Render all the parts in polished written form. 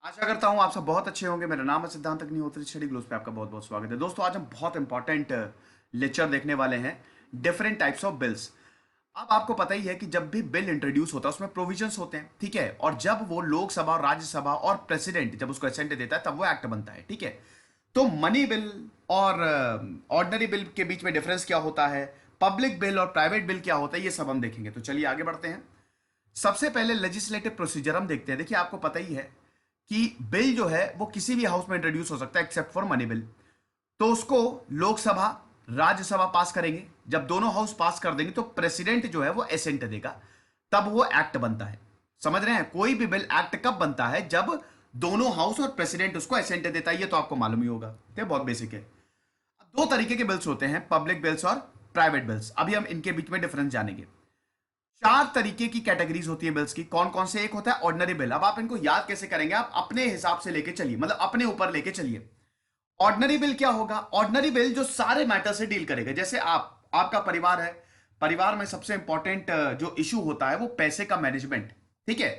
आशा करता हूँ आप सब बहुत अच्छे होंगे। मेरा नाम है सिद्धांत अग्निहोत्री। स्टडी ग्लोस पे आपका बहुत बहुत स्वागत है। दोस्तों आज हम बहुत इंपॉर्टेंट लेक्चर देखने वाले हैं, डिफरेंट टाइप्स ऑफ बिल्स। अब आपको पता ही है कि जब भी बिल इंट्रोड्यूस होता है उसमें प्रोविजंस होते हैं, ठीक है। और जब वो लोकसभा और राज्यसभा और प्रेसिडेंट जब उसको असेंट देता है तब वो एक्ट बनता है, ठीक है। तो मनी बिल और ऑर्डनरी बिल के बीच में डिफरेंस क्या होता है, पब्लिक बिल और प्राइवेट बिल क्या होता है, ये सब हम देखेंगे। तो चलिए आगे बढ़ते हैं। सबसे पहले लेजिस्लेटिव प्रोसीजर हम देखते हैं। देखिए आपको पता ही है कि बिल जो है वो किसी भी हाउस में इंट्रोड्यूस हो सकता है एक्सेप्ट फॉर मनी बिल। तो उसको लोकसभा राज्यसभा पास करेंगे। जब दोनों हाउस पास कर देंगे तो प्रेसिडेंट जो है वो एसेंट देगा, तब वो एक्ट बनता है। समझ रहे हैं? कोई भी बिल एक्ट कब बनता है? जब दोनों हाउस और प्रेसिडेंट उसको एसेंट देता है। ये तो आपको मालूम ही होगा, ये बहुत बेसिक है। दो तरीके के बिल्स होते हैं, पब्लिक बिल्स और प्राइवेट बिल्स। अभी हम इनके बीच में डिफरेंस जानेंगे। चार तरीके की कैटेगरीज होती है बिल्स की। कौन कौन से? एक होता है ऑर्डिनरी बिल। अब आप इनको याद कैसे करेंगे? आप अपने हिसाब से लेके चलिए, मतलब अपने ऊपर लेके चलिए। ऑर्डिनरी बिल क्या होगा? ऑर्डिनरी बिल जो सारे मैटर से डील करेगा। जैसे आपका परिवार है, परिवार में सबसे इंपॉर्टेंट जो इशू होता है वो पैसे का मैनेजमेंट, ठीक है।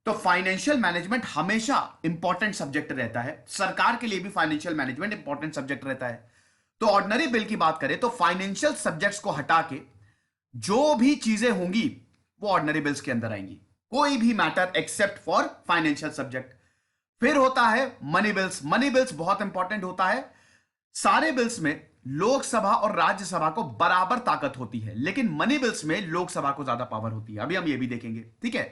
तो फाइनेंशियल मैनेजमेंट हमेशा इंपॉर्टेंट सब्जेक्ट रहता है। सरकार के लिए भी फाइनेंशियल मैनेजमेंट इंपॉर्टेंट सब्जेक्ट रहता है। तो ऑर्डिनरी बिल की बात करें तो फाइनेंशियल सब्जेक्ट्स को हटा के जो भी चीजें होंगी वो ऑर्डिनरी बिल्स के अंदर आएंगी। कोई भी matter except for financial subject. फिर होता है मनी बिल्स। मनी बिल्स बहुत इंपॉर्टेंट होता है। सारे बिल्स में लोकसभा और राज्यसभा को बराबर ताकत होती है, लेकिन मनी बिल्स में लोकसभा को ज्यादा पावर होती है। अभी हम ये भी देखेंगे, ठीक है।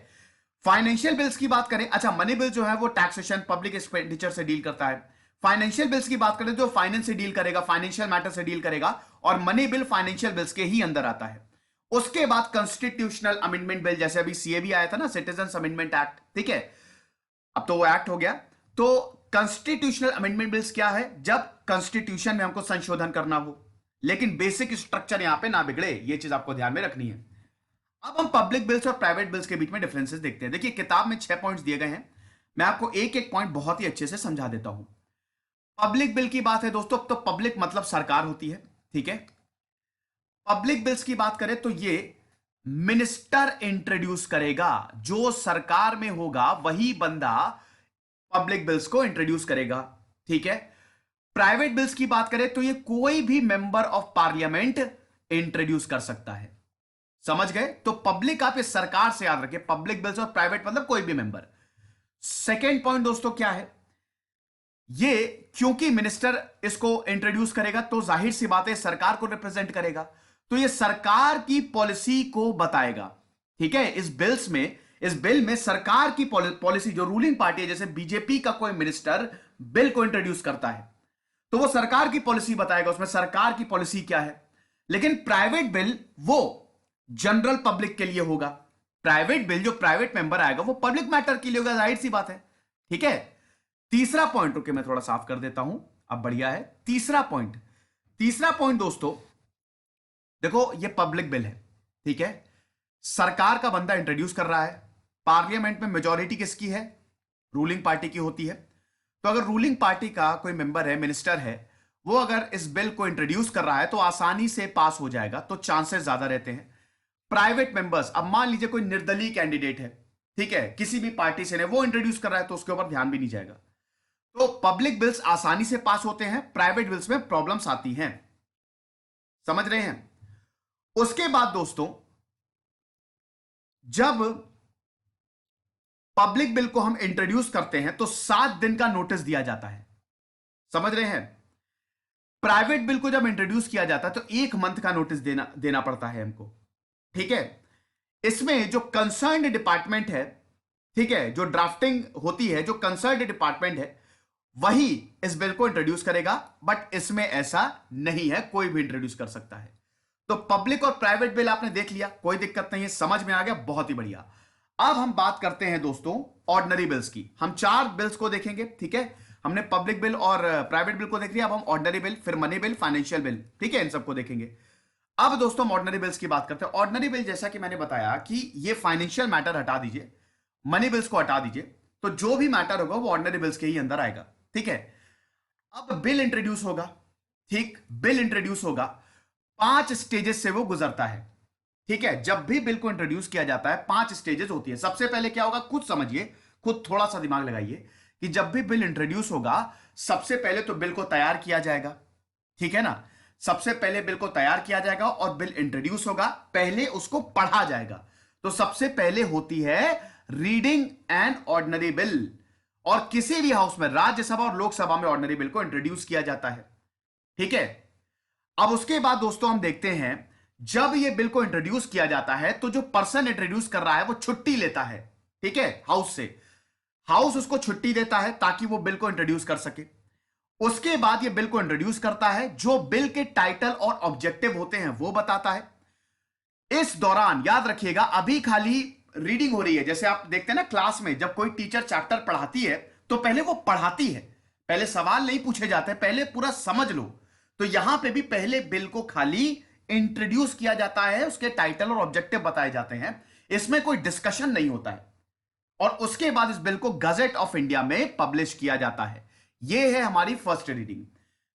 फाइनेंशियल बिल्स की बात करें, अच्छा, मनी बिल जो है वो टैक्सेशन पब्लिक एक्सपेंडिचर से डील करता है। फाइनेंशियल बिल्स की बात करें तो फाइनेंस से डील करेगा, फाइनेंशियल मैटर से डील करेगा। और मनी बिल फाइनेंशियल बिल्स के ही अंदर आता है। उसके बाद कॉन्स्टिट्यूशनल अमेंडमेंट बिल, जैसे अभी सीएबी आया था ना, सिटीजन अमेंडमेंट एक्ट, ठीक है। अब तो वो एक्ट हो गया। तो कॉन्स्टिट्यूशनल अमेंडमेंट बिल्स क्या है? जब कॉन्स्टिट्यूशन में हमको संशोधन करना हो, लेकिन बेसिक स्ट्रक्चर यहां पे ना बिगड़े, ये चीज आपको ध्यान में रखनी है। अब हम पब्लिक बिल्स और प्राइवेट बिल्स के बीच में डिफरेंसेस देखते हैं। देखिए किताब में 6 पॉइंट्स दिए गए हैं, मैं आपको एक एक पॉइंट बहुत ही अच्छे से समझा देता हूं। पब्लिक बिल की बात है दोस्तों, तो पब्लिक मतलब सरकार होती है, ठीक है। पब्लिक बिल्स की बात करें तो ये मिनिस्टर इंट्रोड्यूस करेगा। जो सरकार में होगा वही बंदा पब्लिक बिल्स को इंट्रोड्यूस करेगा, ठीक है। प्राइवेट बिल्स की बात करें तो ये कोई भी मेंबर ऑफ पार्लियामेंट इंट्रोड्यूस कर सकता है। समझ गए? तो पब्लिक आप ये सरकार से याद रखिए, पब्लिक बिल्स और प्राइवेट मतलब कोई भी मेंबर। सेकेंड पॉइंट दोस्तों क्या है? ये क्योंकि मिनिस्टर इसको इंट्रोड्यूस करेगा तो जाहिर सी बात है सरकार को रिप्रेजेंट करेगा, तो ये सरकार की पॉलिसी को बताएगा, ठीक है। इस बिल में सरकार की पॉलिसी, जो रूलिंग पार्टी है, जैसे बीजेपी का कोई मिनिस्टर बिल को इंट्रोड्यूस करता है तो वो सरकार की पॉलिसी बताएगा, उसमें सरकार की पॉलिसी क्या है। लेकिन प्राइवेट बिल वो जनरल पब्लिक के लिए होगा। प्राइवेट बिल, जो प्राइवेट मेंबर आएगा वो पब्लिक मैटर के लिए होगा, जाहिर सी बात है, ठीक है। तीसरा पॉइंट, रुके मैं थोड़ा साफ कर देता हूं, अब बढ़िया है। तीसरा पॉइंट दोस्तों, देखो ये पब्लिक बिल है, ठीक है। सरकार का बंदा इंट्रोड्यूस कर रहा है। पार्लियामेंट में मेजॉरिटी किसकी है? रूलिंग पार्टी की होती है। तो अगर रूलिंग पार्टी का कोई मेंबर है, मिनिस्टर है, वो अगर इस बिल को इंट्रोड्यूस कर रहा है तो आसानी से पास हो जाएगा, तो चांसेस ज्यादा रहते हैं। प्राइवेट मेंबर्स, अब मान लीजिए कोई निर्दलीय कैंडिडेट है, ठीक है, किसी भी पार्टी से नहीं, वो इंट्रोड्यूस कर रहा है तो उसके ऊपर ध्यान भी नहीं जाएगा। तो पब्लिक बिल्स आसानी से पास होते हैं, प्राइवेट बिल्स में प्रॉब्लम्स आती हैं। समझ रहे हैं? उसके बाद दोस्तों, जब पब्लिक बिल को हम इंट्रोड्यूस करते हैं तो 7 दिन का नोटिस दिया जाता है। समझ रहे हैं? प्राइवेट बिल को जब इंट्रोड्यूस किया जाता है तो 1 मंथ का नोटिस देना देना पड़ता है हमको, ठीक है। इसमें जो कंसर्न्ड डिपार्टमेंट है, ठीक है, जो ड्राफ्टिंग होती है, जो कंसर्न्ड डिपार्टमेंट है वही इस बिल को इंट्रोड्यूस करेगा। बट इसमें ऐसा नहीं है, कोई भी इंट्रोड्यूस कर सकता है। तो पब्लिक और प्राइवेट बिल आपने देख लिया, कोई दिक्कत नहीं है, समझ में आ गया, बहुत ही बढ़िया। अब हम बात करते हैं दोस्तों ऑर्डिनरी बिल्स की। हम 4 बिल्स को देखेंगे, ठीक है। हमने पब्लिक बिल और प्राइवेट बिल को देख लिया, अब हम ऑर्डिनरी बिल, फिर मनी बिल, फाइनेंशियल बिल, ठीक है, इन सबको देखेंगे। अब दोस्तों हम ऑर्डिनरी बिल्स की बात करते हैं। ऑर्डिनरी बिल, जैसा कि मैंने बताया कि ये फाइनेंशियल मैटर हटा दीजिए, मनी बिल्स को हटा दीजिए, तो जो भी मैटर होगा वो ऑर्डिनरी बिल्स के ही अंदर आएगा, ठीक है। अब बिल इंट्रोड्यूस होगा, ठीक, बिल इंट्रोड्यूस होगा, 5 स्टेजेस से वो गुजरता है, ठीक है। जब भी बिल को इंट्रोड्यूस किया जाता है 5 स्टेजेस होती है। सबसे पहले क्या होगा, खुद समझिए, खुद थोड़ा सा दिमाग लगाइए कि जब भी बिल इंट्रोड्यूस होगा, सबसे पहले तो बिल को तैयार किया जाएगा, ठीक है ना। सबसे पहले बिल को तैयार किया जाएगा और बिल इंट्रोड्यूस होगा, पहले उसको पढ़ा जाएगा। तो सबसे पहले होती है रीडिंग एन ऑर्डिनरी बिल, और किसी भी हाउस में, राज्यसभा और लोकसभा में, ऑर्डिनरी बिल को इंट्रोड्यूस किया जाता है, ठीक है। अब उसके बाद दोस्तों हम देखते हैं, जब यह बिल को इंट्रोड्यूस किया जाता है तो जो पर्सन इंट्रोड्यूस कर रहा है वो छुट्टी लेता है, ठीक है, हाउस से। हाउस उसको छुट्टी देता है ताकि वो बिल को इंट्रोड्यूस कर सके। उसके बाद ये बिल को इंट्रोड्यूस करता है, जो बिल के टाइटल और ऑब्जेक्टिव होते हैं वो बताता है। इस दौरान याद रखिएगा, अभी खाली रीडिंग हो रही है। जैसे आप देखते हैं ना क्लास में, जब कोई टीचर चैप्टर पढ़ाती है तो पहले वो पढ़ाती है, पहले सवाल नहीं पूछे जाते, पहले पूरा समझ लो। तो यहां पे भी पहले बिल को खाली इंट्रोड्यूस किया जाता है, उसके टाइटल और ऑब्जेक्टिव बताए जाते हैं, इसमें कोई डिस्कशन नहीं होता है। और उसके बाद इस बिल को गजेट ऑफ इंडिया में पब्लिश किया जाता है। यह है हमारी फर्स्ट रीडिंग।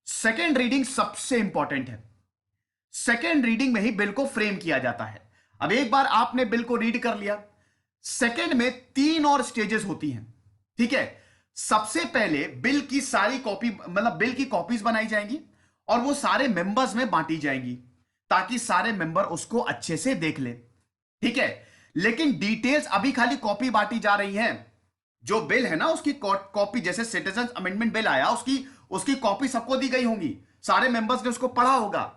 सेकेंड रीडिंग सबसे इंपॉर्टेंट है। सेकेंड रीडिंग में ही बिल को फ्रेम किया जाता है। अब एक बार आपने बिल को रीड कर लिया, सेकेंड में 3 और स्टेजेस होती हैं, ठीक है। सबसे पहले बिल की सारी कॉपी, मतलब बिल की कॉपीज बनाई जाएंगी और वो सारे मेंबर्स में बांटी जाएंगी ताकि सारे मेंबर उसको अच्छे से देख ले, ठीक है। लेकिन डिटेल्स अभी खाली कॉपी बांटी जा रही है। जो बिल है ना उसकी कॉपी, जैसे सिटीजन अमेंडमेंट बिल आया, उसकी कॉपी सबको दी गई होंगी, सारे मेंबर्स ने उसको पढ़ा होगा।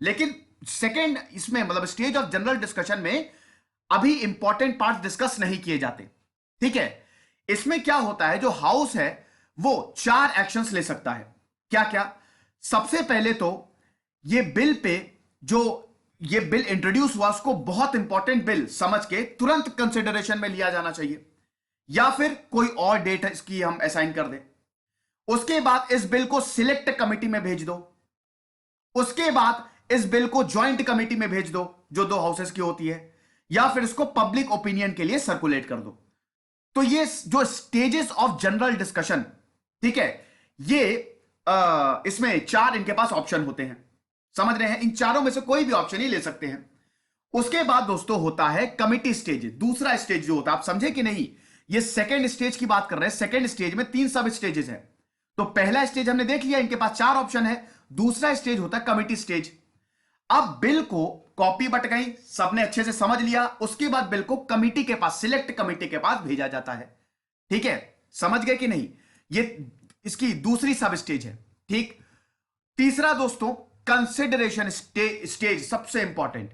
लेकिन सेकेंड इसमें, मतलब स्टेज ऑफ जनरल डिस्कशन में, अभी इंपॉर्टेंट पार्ट डिस्कस नहीं किए जाते, ठीक है। इसमें क्या होता है, जो हाउस है वो 4 एक्शंस ले सकता है। क्या क्या? सबसे पहले तो ये बिल पे, जो ये बिल इंट्रोड्यूस हुआ, उसको बहुत इंपॉर्टेंट बिल समझ के तुरंत कंसिडरेशन में लिया जाना चाहिए, या फिर कोई और डेट इसकी हम असाइन कर दें। उसके बाद इस बिल को सिलेक्ट कमेटी में भेज दो। उसके बाद इस बिल को ज्वाइंट कमेटी में भेज दो, जो 2 हाउसेस की होती है, या फिर इसको पब्लिक ओपिनियन के लिए सर्कुलेट कर दो। तो ये जो स्टेजेस ऑफ जनरल डिस्कशन, ठीक है, ये इसमें 4 इनके पास ऑप्शन होते हैं, समझ रहे हैं। इन चारों में से कोई भी ऑप्शन ही ले सकते हैं। उसके बाद दोस्तों होता है कमिटी स्टेज, दूसरा स्टेज जो होता है, आप समझे कि नहीं, ये सेकेंड स्टेज की बात कर रहे हैं। सेकेंड स्टेज में 3 सब स्टेजेस है। तो पहला स्टेज हमने देख लिया, इनके पास 4 ऑप्शन है। दूसरा स्टेज होता है कमिटी स्टेज। अब बिल को कॉपी बट गई, सबने अच्छे से समझ लिया, उसके बाद बिल को कमिटी के पास, सिलेक्ट कमिटी के पास भेजा जाता है, ठीक है। समझ गए कि नहीं? ये इसकी दूसरी सब स्टेज है, ठीक। तीसरा दोस्तों कंसिडरेशन स्टेज, सबसे इंपॉर्टेंट,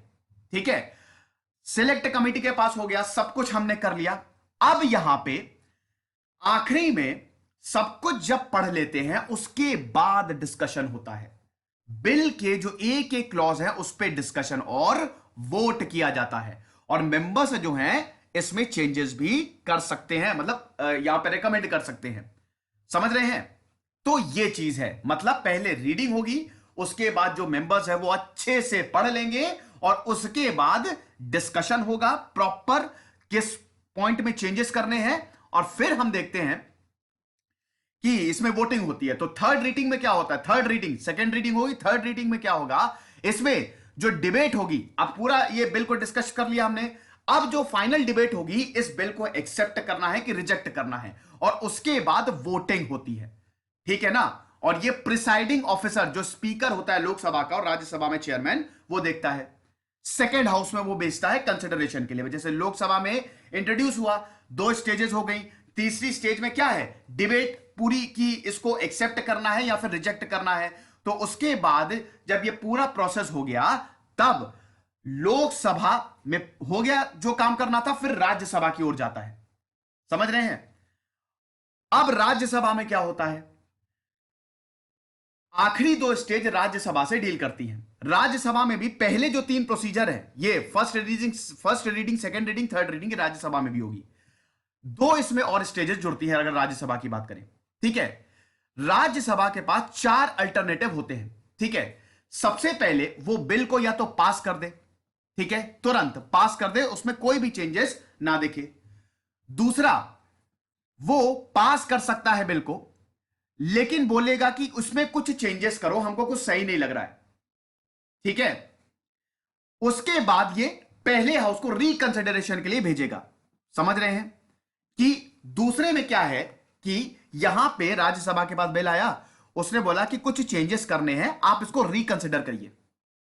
ठीक है। सिलेक्ट कमिटी के पास हो गया, सब कुछ हमने कर लिया। अब यहां पे आखिरी में सब कुछ जब पढ़ लेते हैं, उसके बाद डिस्कशन होता है। बिल के जो एक एक क्लॉज है उस पर डिस्कशन और वोट किया जाता है, और मेंबर्स जो हैं इसमें चेंजेस भी कर सकते हैं, मतलब यहां पे रिकमेंड कर सकते हैं। समझ रहे हैं? तो ये चीज है, मतलब पहले रीडिंग होगी, उसके बाद जो मेंबर्स है वो अच्छे से पढ़ लेंगे, और उसके बाद डिस्कशन होगा प्रॉपर, किस पॉइंट में चेंजेस करने हैं, और फिर हम देखते हैं कि इसमें वोटिंग होती है। तो थर्ड रीडिंग में क्या होता है, थर्ड रीडिंग, सेकेंड रीडिंग होगी, थर्ड रीडिंग में क्या होगा, इसमें जो डिबेट होगी, अब पूरा ये बिल को डिस्कस कर लिया हमने, अब जो फाइनल डिबेट होगी, इस बिल को एक्सेप्ट करना है कि रिजेक्ट करना है, और उसके बाद वोटिंग होती है, ठीक है ना। और ये प्रिसाइडिंग ऑफिसर, जो स्पीकर होता है लोकसभा का और राज्यसभा में चेयरमैन, वो देखता है। सेकेंड हाउस में वो भेजता है कंसिडरेशन के लिए। जैसे लोकसभा में इंट्रोड्यूस हुआ, 2 स्टेजेस हो गई, तीसरी स्टेज में क्या है, डिबेट पूरी की, इसको एक्सेप्ट करना है या फिर रिजेक्ट करना है। तो उसके बाद जब ये पूरा प्रोसेस हो गया, तब लोकसभा में हो गया जो काम करना था, फिर राज्यसभा की ओर जाता है। समझ रहे हैं? अब राज्यसभा में क्या होता है, आखिरी 2 स्टेज राज्यसभा से डील करती हैं। राज्यसभा में भी पहले जो 3 प्रोसीजर है, ये first reading, second reading, third reading, Rajya Sabha में भी होगी। 2 इसमें और स्टेजेस जुड़ती हैं अगर राज्यसभा की बात करें, ठीक है। राज्यसभा के पास 4 अल्टरनेटिव होते हैं, ठीक है। सबसे पहले वो बिल को या तो पास कर दे, ठीक है, तुरंत पास कर दे, उसमें कोई भी चेंजेस ना देखे। दूसरा, वो पास कर सकता है बिल को, लेकिन बोलेगा कि उसमें कुछ चेंजेस करो, हमको कुछ सही नहीं लग रहा है, ठीक है। उसके बाद ये पहले हाउस को रिकंसिडरेशन के लिए भेजेगा। समझ रहे हैं कि दूसरे में क्या है कि यहां पे राज्यसभा के पास बिल आया, उसने बोला कि कुछ चेंजेस करने हैं, आप इसको रिकंसिडर करिए।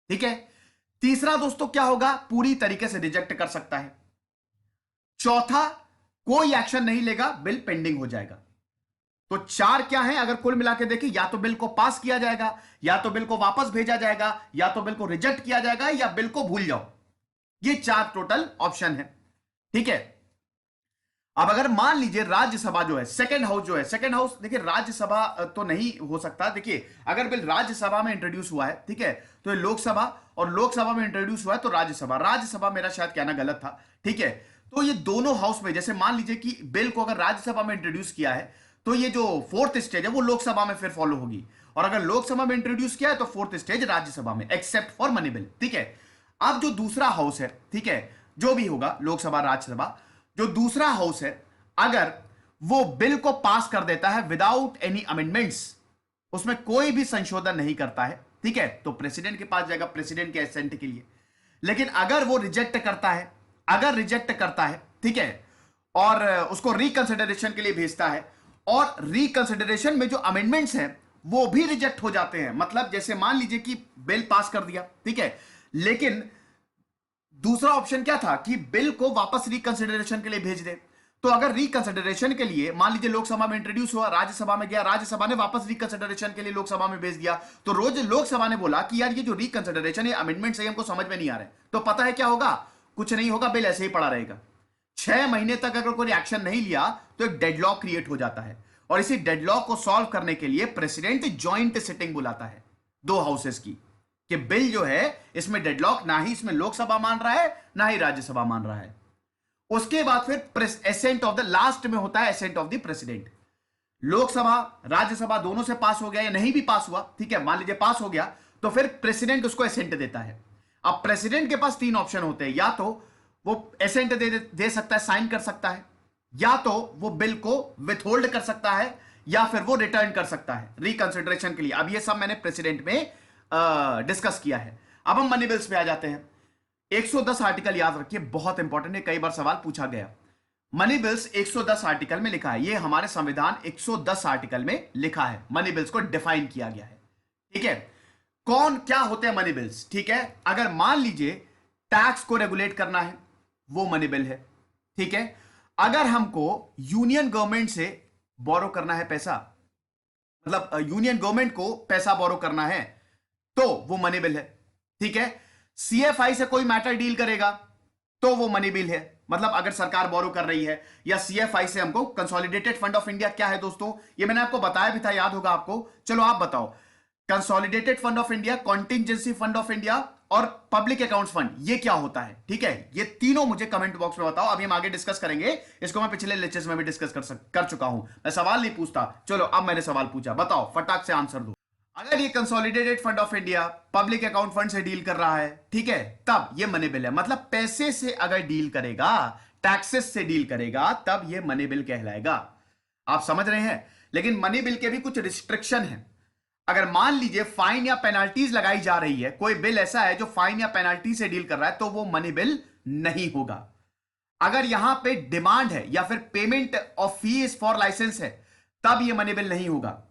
ठीक है। तीसरा दोस्तों क्या होगा, पूरी तरीके से रिजेक्ट कर सकता है। चौथा, कोई एक्शन नहीं लेगा, बिल पेंडिंग हो जाएगा। तो चार क्या है, अगर कुल मिला के देखें, या तो बिल को पास किया जाएगा, या तो बिल को वापस भेजा जाएगा, या तो बिल को रिजेक्ट किया जाएगा, या बिल को भूल जाओ। ये चार टोटल ऑप्शन है। ठीक है। अब अगर मान लीजिए राज्यसभा जो है, सेकंड हाउस जो है, सेकंड हाउस देखिए, राज्यसभा तो नहीं हो सकता। देखिए अगर बिल राज्यसभा में इंट्रोड्यूस हुआ है, ठीक है, तो ये लोकसभा, और लोकसभा में इंट्रोड्यूस हुआ है तो राज्यसभा, राज्यसभा मेरा शायद कहना गलत था। ठीक है। तो ये दोनों हाउस में, जैसे मान लीजिए कि बिल को अगर राज्यसभा में इंट्रोड्यूस किया है, तो ये जो फोर्थ स्टेज है वो लोकसभा में फिर फॉलो होगी, और अगर लोकसभा में इंट्रोड्यूस किया है तो फोर्थ स्टेज राज्यसभा में, एक्सेप्ट फॉर मनी बिल। ठीक है। अब जो दूसरा हाउस है, ठीक है, जो भी होगा, लोकसभा राज्यसभा, जो दूसरा हाउस है, अगर वो बिल को पास कर देता है विदाउट एनी अमेंडमेंट्स, उसमें कोई भी संशोधन नहीं करता है, ठीक है, तो प्रेसिडेंट के पास जाएगा, प्रेसिडेंट के एसेंट के लिए। लेकिन अगर वो रिजेक्ट करता है, अगर रिजेक्ट करता है, ठीक है, और उसको रिकंसिडरेशन के लिए भेजता है, और रिकंसिडरेशन में जो अमेंडमेंट्स हैं वो भी रिजेक्ट हो जाते हैं, मतलब जैसे मान लीजिए कि बिल पास कर दिया, ठीक है, लेकिन दूसरा ऑप्शन क्या था कि बिल को वापस रिकंसिडरेशन के लिए भेज दे। तो अगर रिकंसिडरेशन के लिए मान लीजिए लोकसभा में इंट्रोड्यूस हुआ, राज्यसभा में गया, राज्यसभा ने वापस रिकंसिडरेशन के लिए लोकसभा में भेज दिया, तो रोज लोकसभा ने बोला कि यार ये जो रिकंसिडरेशन, ये अमेंडमेंट्स है, हमको समझ में नहीं आ रहे, तो पता है क्या होगा, कुछ नहीं होगा, बिल ऐसे ही पड़ा रहेगा। 6 महीने तक अगर कोई एक्शन नहीं लिया तो एक डेडलॉक क्रिएट हो जाता है, और इसी डेडलॉक को सॉल्व करने के लिए प्रेसिडेंट ज्वाइंट सिटिंग बुलाता है दो हाउसेस की, कि बिल जो है इसमें डेडलॉक, ना ही इसमें लोकसभा मान रहा है ना ही राज्यसभा मान रहा है। उसके बाद फिर एसेंट ऑफ द, लास्ट में होता है ascent of the president. Lok Sabha Rajya Sabha दोनों से पास हो गया या नहीं भी पास हुआ, ठीक है, मान लीजिए पास हो गया, तो फिर प्रेसिडेंट उसको एसेंट देता है। अब प्रेसिडेंट के पास 3 ऑप्शन होते हैं, या तो वो एसेंट दे सकता है, साइन कर सकता है, या तो वो बिल को विथहोल्ड कर सकता है, या फिर वो रिटर्न कर सकता है रिकंसिडरेशन के लिए। अब ये सब मैंने प्रेसिडेंट में डिस्कस किया है। अब हम मनी बिल्स पे आ जाते हैं। 110 आर्टिकल याद रखिए, बहुत इंपॉर्टेंट है, कई बार सवाल पूछा गया। मनी बिल्स 110 आर्टिकल में लिखा है, ये हमारे संविधान 110 आर्टिकल में लिखा है, मनी बिल्स को डिफाइन किया गया है। ठीक है। कौन क्या होते हैं मनी बिल्स, ठीक है, अगर मान लीजिए टैक्स को रेगुलेट करना है, वो मनी बिल है। ठीक है। अगर हमको यूनियन गवर्नमेंट से बोरो करना है पैसा, मतलब यूनियन गवर्नमेंट को पैसा बोरो करना है, तो वो मनी बिल है। ठीक है। सीएफआई से कोई मैटर डील करेगा तो वो मनी बिल है, मतलब अगर सरकार बोरो कर रही है, या सीएफआई से हमको, कंसोलिडेटेड फंड ऑफ इंडिया क्या है दोस्तों, ये मैंने आपको बताया भी था, याद होगा आपको। चलो आप बताओ, consolidated fund of India, contingency fund of India और पब्लिक अकाउंट्स फंड, ये क्या होता है। ठीक है। ये तीनों मुझे कमेंट बॉक्स में बताओ, अभी हम आगे डिस्कस करेंगे इसको, मैं पिछले लेक्चर्स में भी डिस्कस कर चुका हूं, मैं सवाल नहीं पूछता। चलो अब मैंने सवाल पूछा, बताओ, फटाक से आंसर दो। अगर ये consolidated fund of India public account fund से डील कर रहा है, ठीक है, तब ये मनी बिल है, मतलब पैसे से अगर डील करेगा, टैक्सेस से डील करेगा, तब ये मनी बिल कहलाएगा। आप समझ रहे हैं। लेकिन मनी बिल के भी कुछ रिस्ट्रिक्शन है। अगर मान लीजिए फाइन या पेनाल्टीज लगाई जा रही है, कोई बिल ऐसा है जो फाइन या पेनाल्टी से डील कर रहा है, तो वो मनी बिल नहीं होगा। अगर यहां पे डिमांड है या फिर payment of fees for licence है, तब ये मनी बिल नहीं होगा।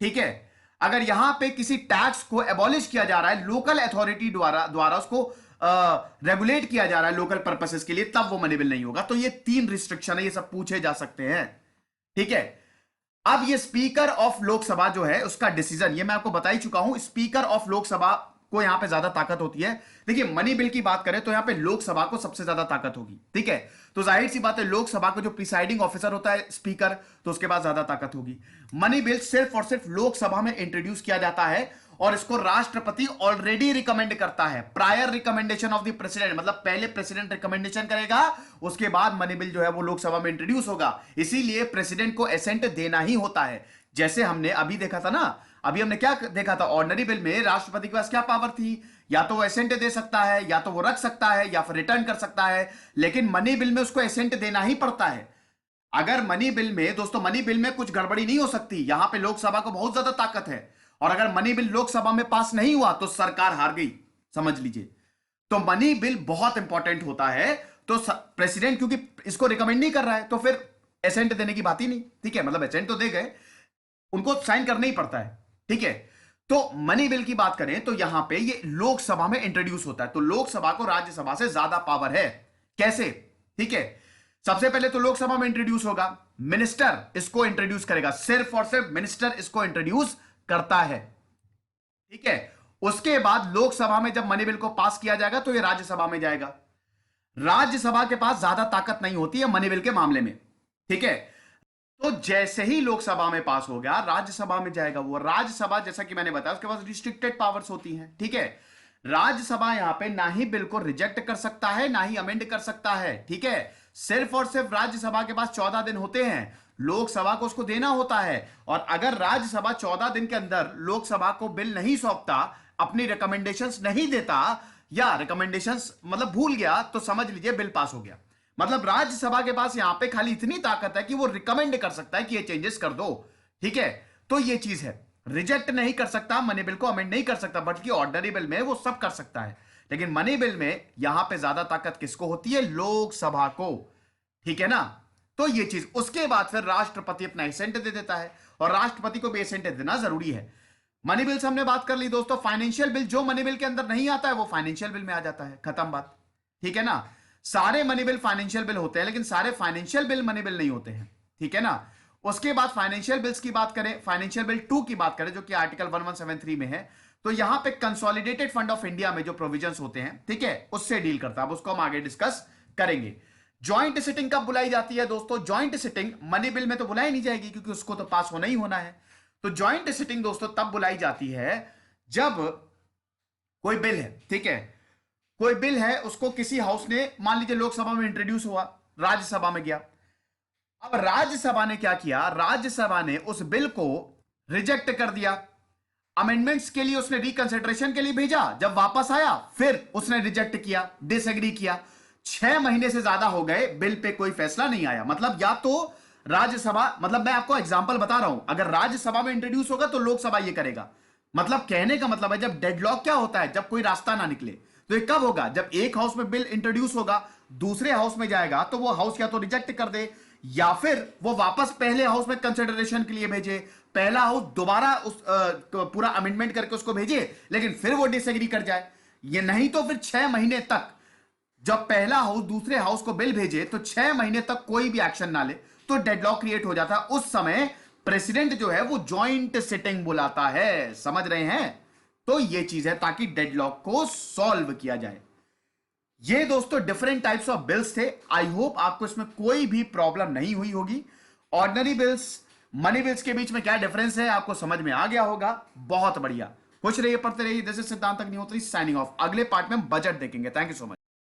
ठीक है। अगर यहां पे किसी टैक्स को एबॉलिश किया जा रहा है, लोकल अथॉरिटी द्वारा उसको रेगुलेट किया जा रहा है लोकल पर्पसेस के लिए, तब वो मनी बिल नहीं होगा। तो ये 3 रिस्ट्रिक्शन है, ये सब पूछे जा सकते हैं। ठीक है। अब ये स्पीकर ऑफ लोकसभा जो है उसका डिसीजन, ये मैं आपको बता ही चुका हूं, स्पीकर ऑफ लोकसभा को यहां पे ज्यादा ताकत होती है। देखिए मनी बिल की बात करें तो यहां पे लोकसभा को सबसे ज्यादा ताकत होगी। ठीक है। तो जाहिर सी बात है, लोकसभा का जो प्रिसाइडिंग ऑफिसर होता है स्पीकर, तो उसके पास ज्यादा ताकत होगी। मनी बिल सिर्फ और सिर्फ लोकसभा में इंट्रोड्यूस किया जाता है, और इसको राष्ट्रपति ऑलरेडी रिकमेंड करता है, prior recommendation of the president, मतलब पहले प्रेसिडेंट रिकमेंडेशन करेगा, उसके बाद मनी बिल जो है वो लोकसभा में इंट्रोड्यूस होगा। इसीलिए प्रेसिडेंट को एसेंट देना ही होता है। जैसे हमने अभी देखा था ना, अभी हमने क्या देखा था, ऑर्डिनरी बिल में राष्ट्रपति के पास क्या पावर थी, या तो वो एसेंट दे सकता है, या तो वो रख सकता है, या फिर रिटर्न कर सकता है। लेकिन मनी बिल में उसको एसेंट देना ही पड़ता है। अगर मनी बिल में दोस्तों, मनी बिल में कुछ गड़बड़ी नहीं हो सकती, यहां पे लोकसभा को बहुत ज्यादा ताकत है, और अगर मनी बिल लोकसभा में पास नहीं हुआ तो सरकार हार गई, समझ लीजिए। तो मनी बिल बहुत इंपॉर्टेंट होता है। तो प्रेसिडेंट क्योंकि इसको रिकमेंड नहीं कर रहा है, तो फिर एसेंट देने की बात ही नहीं, ठीक है, मतलब एसेंट तो दे गए, उनको साइन करना ही पड़ता है, ठीक है। तो मनी बिल की बात करें तो यहां पे ये लोकसभा में इंट्रोड्यूस होता है, तो लोकसभा को राज्यसभा से ज्यादा पावर है। कैसे? ठीक है, सबसे पहले तो लोकसभा में इंट्रोड्यूस होगा, मिनिस्टर इसको इंट्रोड्यूस करेगा, सिर्फ और सिर्फ मिनिस्टर इसको इंट्रोड्यूस करता है, ठीक है। उसके बाद लोकसभा में जब मनी बिल को पास किया जाएगा तो ये राज्यसभा में जाएगा। राज्यसभा के पास ज्यादा ताकत नहीं होती है मनी बिल के मामले में, ठीक है। तो जैसे ही लोकसभा में पास हो गया राज्यसभा में जाएगा, वो राज्यसभा जैसा कि मैंने बताया उसके पास रिस्ट्रिक्टेड पावर्स होती हैं, ठीक है। राज्यसभा यहां पे ना ही बिल को रिजेक्ट कर सकता है ना ही अमेंड कर सकता है, ठीक है। सिर्फ और सिर्फ राज्यसभा के पास 14 दिन होते हैं, लोकसभा को उसको देना होता है। और अगर राज्यसभा 14 दिन के अंदर लोकसभा को बिल नहीं सौंपता, अपनी रिकमेंडेशंस नहीं देता, या रिकमेंडेशंस मतलब भूल गया, तो समझ लीजिए बिल पास हो गया। मतलब राज्यसभा के पास यहां पे खाली इतनी ताकत है कि वो रिकमेंड कर सकता है कि ये चेंजेस कर दो, ठीक है। तो ये चीज है, रिजेक्ट नहीं कर सकता, मनी बिल को अमेंड नहीं कर सकता, बल्कि ऑर्डिनरी बिल में वो सब कर सकता है। लेकिन मनी बिल में यहां पे ज्यादा ताकत किसको होती है? लोकसभा को, ठीक है ना। तो ये चीज, उसके बाद फिर राष्ट्रपति अपना एसेंट दे देता है, और राष्ट्रपति को भी एसेंट देना जरूरी है। मनी बिल से हमने बात कर ली दोस्तों। फाइनेंशियल बिल जो मनी बिल के अंदर नहीं आता है वो फाइनेंशियल बिल में आ जाता है, खत्म बात, ठीक है ना। सारे मनी बिल फाइनेंशियल बिल होते हैं, लेकिन सारे फाइनेंशियल बिल मनी बिल नहीं होते हैं, ठीक है ना। उसके बाद फाइनेंशियल बिल्स की बात करें, फाइनेंशियल बिल 2 की बात करें जो कि आर्टिकल 1173 में है, तो यहां पे कंसोलिडेटेड फंड ऑफ इंडिया में जो प्रोविजंस होते हैं, ठीक है, उससे डील करता है। अब उसको हम आगे डिस्कस करेंगे। ज्वाइंट सिटिंग कब बुलाई जाती है दोस्तों? ज्वाइंट सिटिंग मनी बिल में तो बुलाई नहीं जाएगी क्योंकि उसको तो पास होना ही होना है। तो ज्वाइंट सिटिंग दोस्तों तब बुलाई जाती है जब कोई बिल है, ठीक है, कोई बिल है, उसको किसी हाउस ने, मान लीजिए लोकसभा में इंट्रोड्यूस हुआ, राज्यसभा में गया। अब राज्यसभा ने क्या किया? राज्यसभा ने उस बिल को रिजेक्ट कर दिया, अमेंडमेंट्स के लिए उसने रिकंसिडरेशन के लिए भेजा, जब वापस आया फिर उसने रिजेक्ट किया, डिसएग्री किया। 6 महीने से ज्यादा हो गए, बिल पे कोई फैसला नहीं आया। मतलब या तो राज्यसभा, मतलब मैं आपको एग्जांपल बता रहा हूं, अगर राज्यसभा में इंट्रोड्यूस होगा तो लोकसभा ये करेगा। मतलब कहने का मतलब है, जब डेडलॉक क्या होता है? जब कोई रास्ता ना निकले। तो ये कब होगा? जब एक हाउस में बिल इंट्रोड्यूस होगा, दूसरे हाउस में जाएगा, तो वो हाउस या तो रिजेक्ट कर दे या फिर वो वापस पहले हाउस में कंसिडरेशन के लिए भेजे, पहला हाउस दोबारा उस पूरा अमेंडमेंट करके उसको भेजे, लेकिन फिर वो डिसएग्री कर जाए। ये नहीं तो फिर 6 महीने तक, जब पहला हाउस दूसरे हाउस को बिल भेजे तो 6 महीने तक कोई भी एक्शन ना ले, तो डेडलॉक क्रिएट हो जाता है। उस समय प्रेसिडेंट जो है वो ज्वाइंट सिटिंग बुलाता है, समझ रहे हैं? तो ये चीज है ताकि डेडलॉक को सॉल्व किया जाए। ये दोस्तों डिफरेंट टाइप्स ऑफ बिल्स थे। आई होप आपको इसमें कोई भी प्रॉब्लम नहीं हुई होगी। ऑर्डिनरी बिल्स, मनी बिल्स के बीच में क्या डिफरेंस है आपको समझ में आ गया होगा। बहुत बढ़िया, खुश रहिए, पढ़ते रहिए। दिस इज सिद्धांत अग्निहोत्री साइनिंग ऑफ। अगले पार्ट में हम बजट देखेंगे। Thank you so much.